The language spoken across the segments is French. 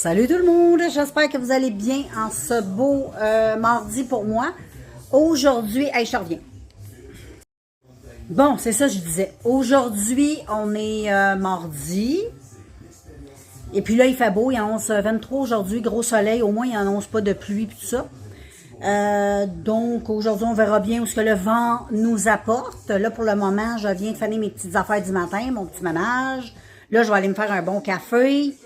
Salut tout le monde, j'espère que vous allez bien en ce beau mardi pour moi. Aujourd'hui, hey, je reviens. Bon, c'est ça je disais. Aujourd'hui, on est mardi. Et puis là, il fait beau, il annonce 23 aujourd'hui, gros soleil. Au moins, il annonce pas de pluie et tout ça. Donc, aujourd'hui, on verra bien où ce que le vent nous apporte. Là, pour le moment, je viens de finir mes petites affaires du matin, mon petit ménage. Là, je vais aller me faire un bon café.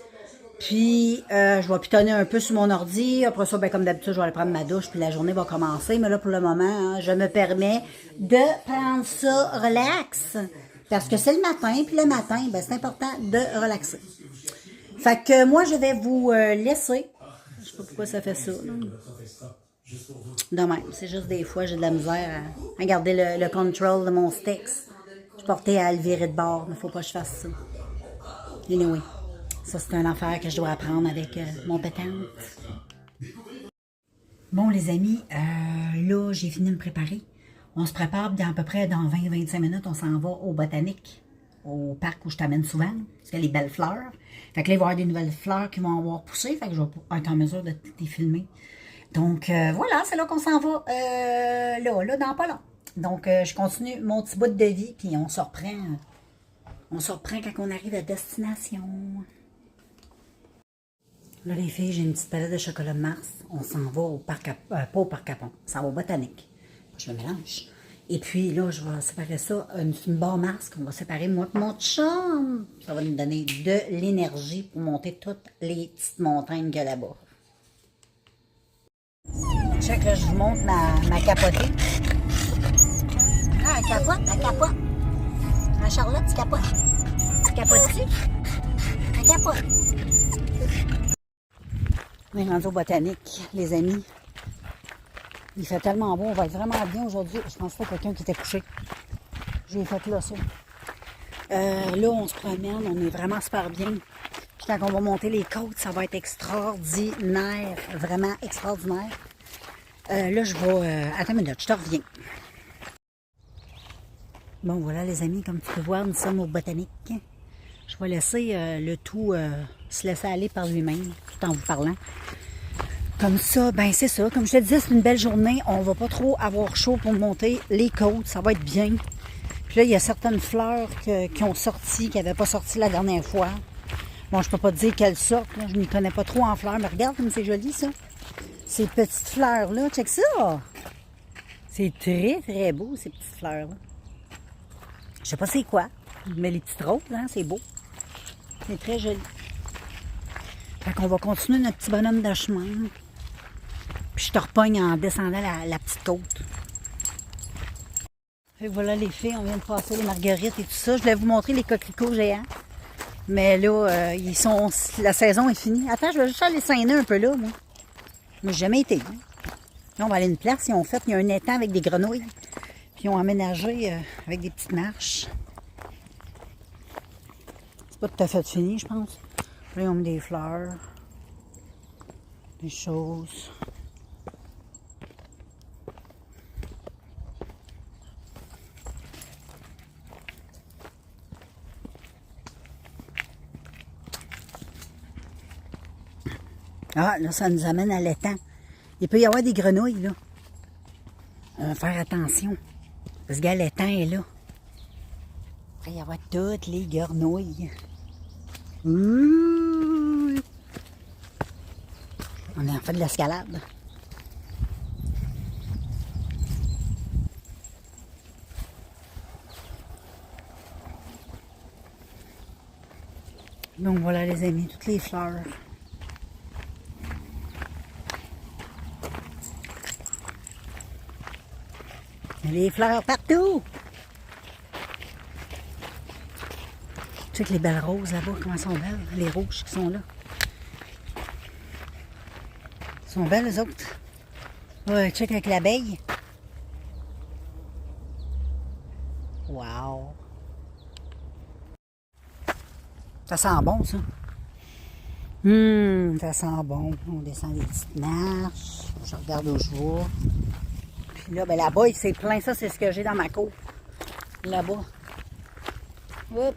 Puis, je vais pitonner un peu sur mon ordi. Après ça, ben, comme d'habitude, je vais aller prendre ma douche, puis la journée va commencer. Mais là, pour le moment, hein, je me permets de prendre ça relax. Parce que c'est le matin, puis le matin, ben, c'est important de relaxer. Fait que moi, je vais vous laisser. Je sais pas pourquoi ça fait ça. De même, c'est juste des fois, j'ai de la misère à garder le control de mon sticks. Je suis portée à le virer de bord, mais faut pas que je fasse ça. Anyway. Ça, c'est une affaire que je dois apprendre avec mon pétante. Bon, les amis, là, j'ai fini de me préparer. On se prépare, à peu près dans 20-25 minutes, on s'en va au Botanique, au parc où je t'amène souvent, parce qu'il y a les belles fleurs. Fait que là, il va y avoir des nouvelles fleurs qui vont avoir poussé, fait que je vais être en mesure de les filmer. Donc, voilà, c'est là qu'on s'en va, là, dans pas long. Donc, je continue mon petit bout de vie, puis on se reprend quand on arrive à destination. Là, les filles, j'ai une petite palette de chocolat de Mars. On s'en va au parc, pas au parc à Pont, on s'en va au Botanique. Je me mélange. Et puis là, je vais séparer ça, une barre Mars qu'on va séparer moi et mon chum. Ça va nous donner de l'énergie pour monter toutes les petites montagnes qu'il y a là-bas. Check, là, je vous montre ma capotée. Ah, elle capote. Ah, Charlotte, tu capotes. Tu capotes-tu? Elle capote. On est rendu au Botanique, les amis. Il fait tellement beau, on va être vraiment bien aujourd'hui. Je pense pas quelqu'un qui était couché. J'ai fait là ça. Là, on se promène, on est vraiment super bien. Puis quand on va monter les côtes, ça va être extraordinaire. Vraiment extraordinaire. Là, je vais... attends une minute, je te reviens. Bon, voilà les amis, comme tu peux voir, nous sommes au Botanique. Je vais laisser le tout se laisser aller par lui-même, tout en vous parlant. Comme ça, ben c'est ça. Comme je te disais, c'est une belle journée. On va pas trop avoir chaud pour monter les côtes. Ça va être bien. Puis là, il y a certaines fleurs qui ont sorti, qui n'avaient pas sorti la dernière fois. Bon, je peux pas te dire quelles sortent. Là. Je m'y connais pas trop en fleurs. Mais regarde comme c'est joli, ça. Ces petites fleurs-là. Check ça. C'est très, très beau, ces petites fleurs-là. Je sais pas c'est quoi. Mais les petites roses, hein, c'est beau. C'est très joli. Fait qu'on va continuer notre petit bonhomme de chemin. Puis je te repogne en descendant la petite côte. Fait que voilà les filles, on vient de passer les marguerites et tout ça. Je voulais vous montrer les coquelicots géants. Mais là, la saison est finie. Attends, je vais juste aller s'aîner un peu là, moi. Mais j'ai jamais été. Hein. Là, on va aller à une place. Il y a un étang avec des grenouilles. Puis ils ont aménagé avec des petites marches. C'est pas tout à fait fini, je pense. Là, ils ont mis des fleurs, des choses. Ah, là, ça nous amène à l'étang. Il peut y avoir des grenouilles, là. On va faire attention. Parce que l'étang est là. Il va y avoir toutes les grenouilles. Ouh. On est en fait de l'escalade. Donc voilà les amis, toutes les fleurs. Il y a des fleurs partout. Check les belles roses là-bas, comment elles sont belles. Les rouges qui sont là. Elles sont belles les autres. Ouais, check avec l'abeille. Wow. Ça sent bon, ça. Ça sent bon. On descend des petites marches. Je regarde où je vais. Puis là, ben là-bas, c'est plein. Ça, c'est ce que j'ai dans ma cour. Là-bas. Hop.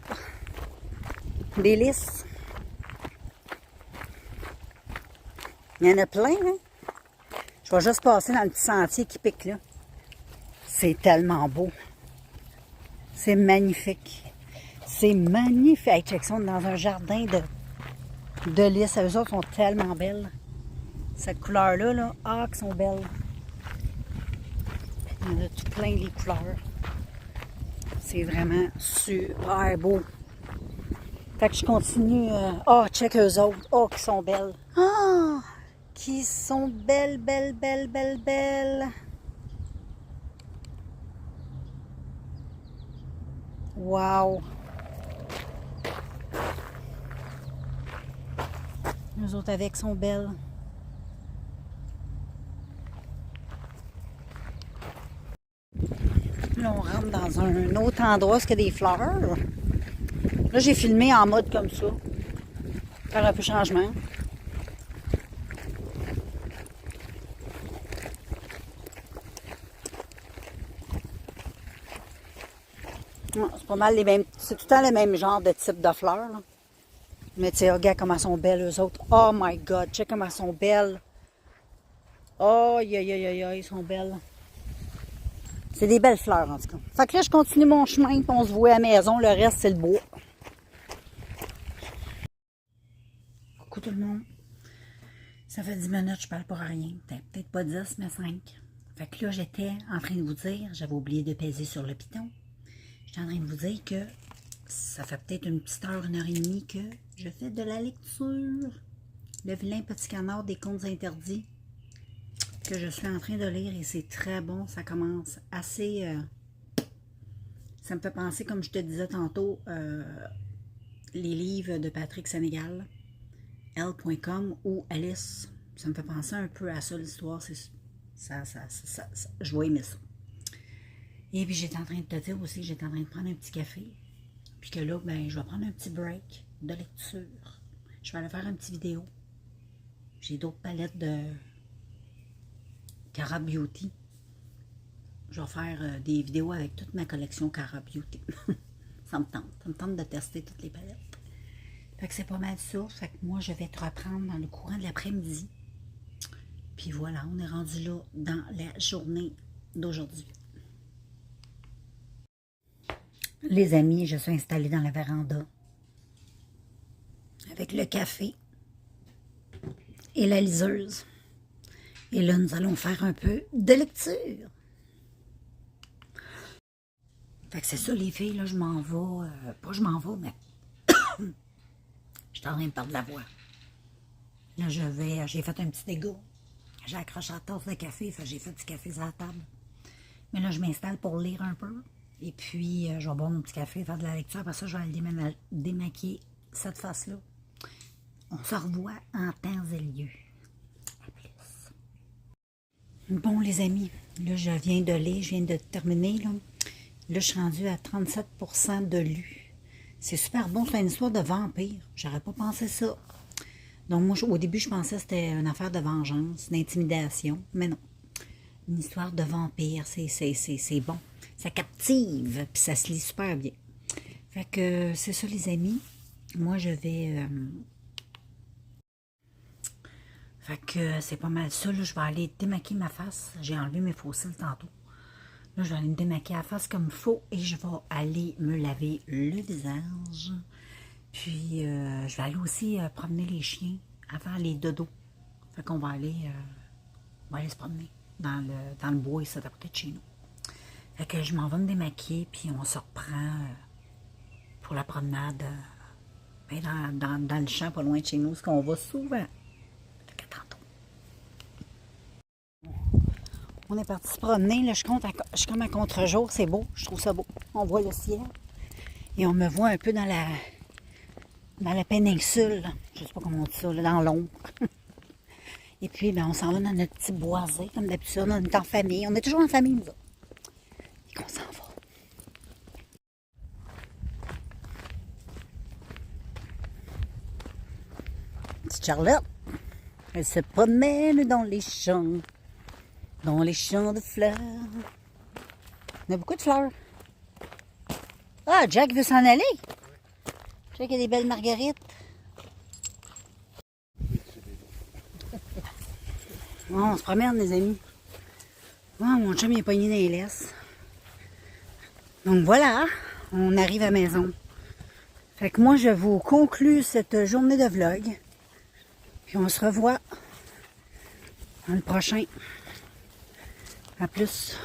Des lys. Il y en a plein, hein? Je vais juste passer dans le petit sentier qui pique là. C'est tellement beau. C'est magnifique. C'est magnifique. Hey, check ça, on est dans un jardin de lys. Eux autres sont tellement belles. Cette couleur-là, là, ah, qu'elles sont belles. Il y en a tout plein les couleurs. C'est vraiment super beau. Fait que je continue. Oh, check eux autres. Oh, qui sont belles. Ah, qui sont belles, belles, belles, belles, belles. Wow. Eux autres avec sont belles. Là, on rentre dans un autre endroit, où il y a des fleurs. Là, j'ai filmé en mode comme ça. Faire un peu de changement. C'est pas mal les mêmes. C'est tout le temps le même genre de type de fleurs. Là. Mais tu sais, regarde comment elles sont belles, eux autres. Oh my God, check comment elles sont belles. Oh, aïe, aïe, aïe, aïe, elles sont belles. C'est des belles fleurs, en tout cas. Fait que là, je continue mon chemin, puis on se voit à la maison. Le reste, c'est le bois. Coucou tout le monde. Ça fait 10 minutes, je parle pour rien. Peut-être pas 10, mais 5. Fait que là, j'étais en train de vous dire, j'avais oublié de peser sur le piton. J'étais en train de vous dire que ça fait peut-être une petite heure, 1h30 que je fais de la lecture. Le vilain petit canard des contes interdits que je suis en train de lire et c'est très bon. Ça commence assez... ça me fait penser, comme je te disais tantôt, les livres de Patrick Sénégal, L.com ou Alice. Ça me fait penser un peu à ça, l'histoire. Je vais aimer ça. Et puis, j'étais en train de te dire aussi que j'étais en train de prendre un petit café. Puis que là, ben, je vais prendre un petit break de lecture. Je vais aller faire une petite vidéo. J'ai d'autres palettes de Cara Beauty. Je vais faire des vidéos avec toute ma collection Cara Beauty. Ça me tente. Ça me tente de tester toutes les palettes. Fait que c'est pas mal ça. Fait que moi, je vais te reprendre dans le courant de l'après-midi. Puis voilà, on est rendu là dans la journée d'aujourd'hui. Les amis, je suis installée dans la véranda avec le café et la liseuse. Et là, nous allons faire un peu de lecture. Fait que c'est ça, les filles, là, je m'en vais. Pas je m'en vais, mais je suis en train de perdre la voix. Là, j'ai fait un petit dégât. J'ai accroché la tasse de café, j'ai fait du café sur la table. Mais là, je m'installe pour lire un peu. Et puis, je vais boire mon petit café, faire de la lecture. Après ça, je vais aller démaquiller cette face-là. On se revoit en temps et lieu. À plus. Bon, les amis, là, je viens de lire, je viens de terminer. Là, je suis rendue à 37% de lu. C'est super bon, c'est une histoire de vampire. J'aurais pas pensé ça. Donc, moi, au début, je pensais que c'était une affaire de vengeance, d'intimidation. Mais non. Une histoire de vampire, c'est bon. Ça captive, puis ça se lit super bien. Fait que c'est ça, les amis. Moi, je vais... Fait que c'est pas mal ça. Là, je vais aller démaquiller ma face. J'ai enlevé mes faux cils tantôt. Là, je vais aller me démaquiller la face comme il faut et je vais aller me laver le visage. Puis, je vais aller aussi promener les chiens avant les dodos. Fait qu'on va aller se promener dans le bois ici, à côté de chez nous. Fait que je m'en vais me démaquiller, puis on se reprend pour la promenade dans le champ pas loin de chez nous, ce qu'on va souvent. Fait que tantôt. On est parti se promener, là, je suis comme à contre-jour, c'est beau, je trouve ça beau. On voit le ciel et on me voit un peu dans la péninsule, là. Je sais pas comment on dit ça, là, dans l'ombre. Et puis, ben, on s'en va dans notre petit boisé, comme d'habitude, on est en famille. On est toujours en famille, nous autres. Et qu'on s'en va. Petite Charlotte, elle se promène dans les champs de fleurs. On a beaucoup de fleurs. Ah, Jack veut s'en aller. Jack a des belles marguerites. Bon, on se promène, les amis. Oh, mon chum, il est pogné dans les laisses. Donc voilà, on arrive à la maison. Fait que moi, je vous conclue cette journée de vlog. Puis on se revoit dans le prochain. À plus.